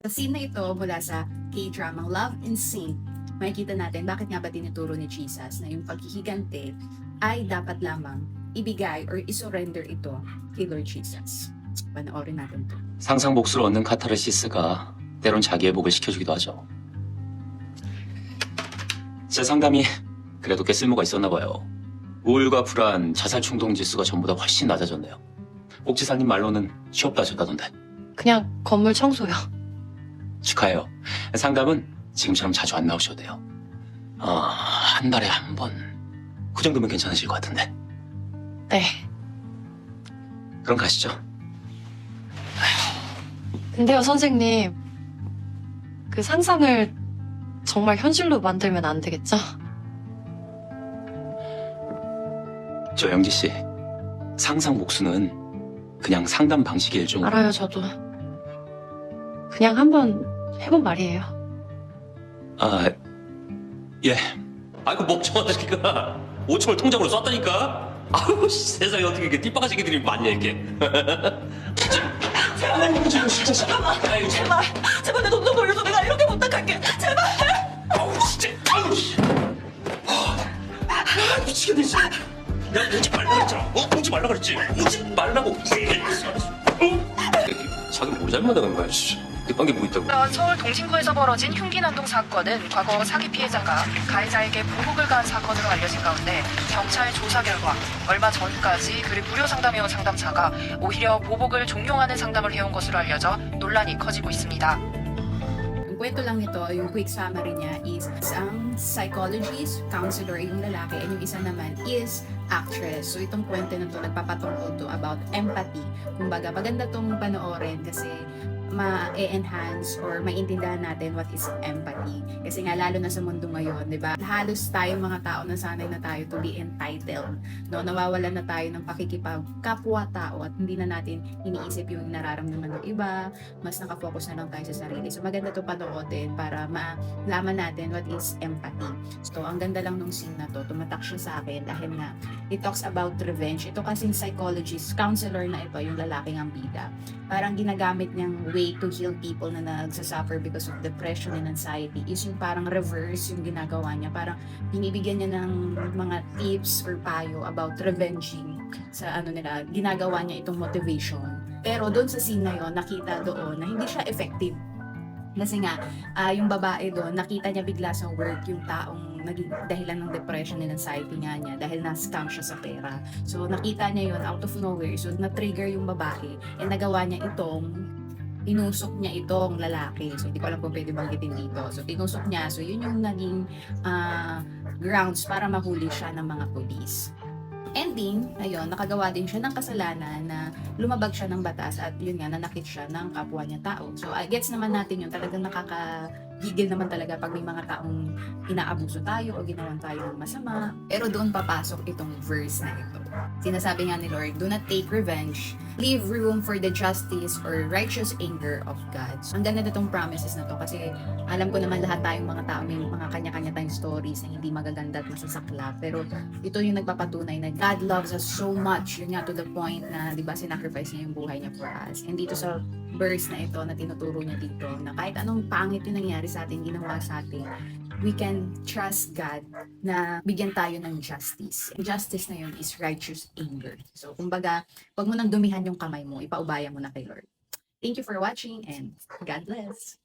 Sa scene na ito mula sa K-drama Love and Saint, makikita natin bakit nga ba tinuturo ni Jesus na yung paghihigante ay dapat lamang ibigay or isurrender ito kay Lord Jesus. Panoorin natin to. 상상 몫을 얻는 카타르시스가 때론 자기 회복을 시켜주기도 하죠. 제 상담이 그래도 꽤 쓸모가 있었나 봐요. 우울과 불안, 자살 충동 지수가 전보다 훨씬 낮아졌네요. 옥지사님 말로는 취업도 하셨다던데. 그냥 건물 청소요. 축하해요. 상담은 지금처럼 자주 안 나오셔도 돼요. 한 달에 한 번. 그 정도면 괜찮으실 것 같은데. 네. 그럼 가시죠. 근데요, 선생님. 그 상상을 정말 현실로 만들면 안 되겠죠? 저 영지 씨, 상상 목수는 그냥 상담 방식의 일종. 알아요, 저도. 그냥 한번 해본 말이에요. 예. 아이고 멍청하다 걔가 5천을 통장으로 쐈다니까. 아우 세상에 어떻게 이렇게 띠빠가 새끼들이 많냐 이게. 제발 내 돈 좀 돌려줘. 내가 이렇게 부탁할게. 제발. 아우 진짜. 아우 씨. 미치겠네 진짜. 야 오지 말라 그랬잖아. 오지 말라 그랬지. 오지 말라고. 자기 뭐 잘못한 거야 진짜. 한게 뭐 있다고. 서울 동진구에서 벌어진 흉기 난동 사건은 과거 사기 피해자가 가해자에게 보복을 가한 사건으로 알려진 가운데 경찰 조사 결과 얼마 전까지 그를 무료 상담해온 상담사가 오히려 보복을 종용하는 상담을 해온 것으로 알려져 논란이 커지고 있습니다. Yung kwento lang nito, yung quick summary niya is ang psychologist, counselor yung lalaki, and yung isa naman is actress. So itong kwento na to nagpapatungkol to about empathy. Kumbaga, maganda tong panoorin kasi ma-enhance or maintindihan natin what is empathy. Kasi nga lalo na sa mundo ngayon, 'di ba? Halos tayong mga tao na sanay na tayo to be entitled, no? Nawawalan na tayo ng pakikipagkapwa-tao at hindi na natin iniisip yung nararamdaman ng iba, mas nakafocus na lang tayo sa sarili. So maganda to panoorin para malaman natin what is empathy. So ang ganda lang nung scene na to, tumatak siya sa akin dahil nga it talks about revenge. Ito kasing psychologist, counselor na ito, yung lalaking ang bida. Parang ginagamit niyang way to heal people na nagsasuffer because of depression and anxiety is yung parang reverse yung ginagawa niya. Parang binibigyan niya ng mga tips or payo about revenging sa ano nila. Ginagawa niya itong motivation. Pero doon sa scene na yon, nakita doon na hindi siya effective. Kasi nga, yung babae doon, nakita niya bigla sa work yung taong naging dahilan ng depression and anxiety niya dahil na-scam siya sa pera. So, nakita niya yon out of nowhere. So, na-trigger yung babae and nagawa niya tinusok niya itong lalaki. So, hindi ko alam kung pwede banggitin dito. So, tinusok niya. So, yun yung naging grounds para mahuli siya ng mga police. Ending, ayun, nakagawa din siya ng kasalanan na lumabag siya ng batas at yun nga, nanakit siya ng kapwa niya tao. So, gets naman natin yun, talagang nakakagigil naman talaga pag may mga taong inaabuso tayo o ginawan tayo ng masama. Pero doon papasok itong verse na ito. Sinasabi nga ni Lord, do not take revenge, leave room for the justice or righteous anger of God. So, ang ganda na itong promises na to kasi alam ko naman lahat tayong mga tao may mga kanya-kanya tayong stories na hindi magaganda at masasakla. Pero ito yung nagpapatunay na God loves us so much. Yun nga to the point na, di ba, sinacrifice niya yung buhay niya for us. And dito sa verse na ito na tinuturo niya dito na kahit anong pangit yung nangyari sa atin, ginawa sa atin, we can trust God na bigyan tayo ng justice. And justice na yun is righteous anger. So, kumbaga, wag mo nang dumihan yung kamay mo, ipaubaya mo na kay Lord. Thank you for watching and God bless.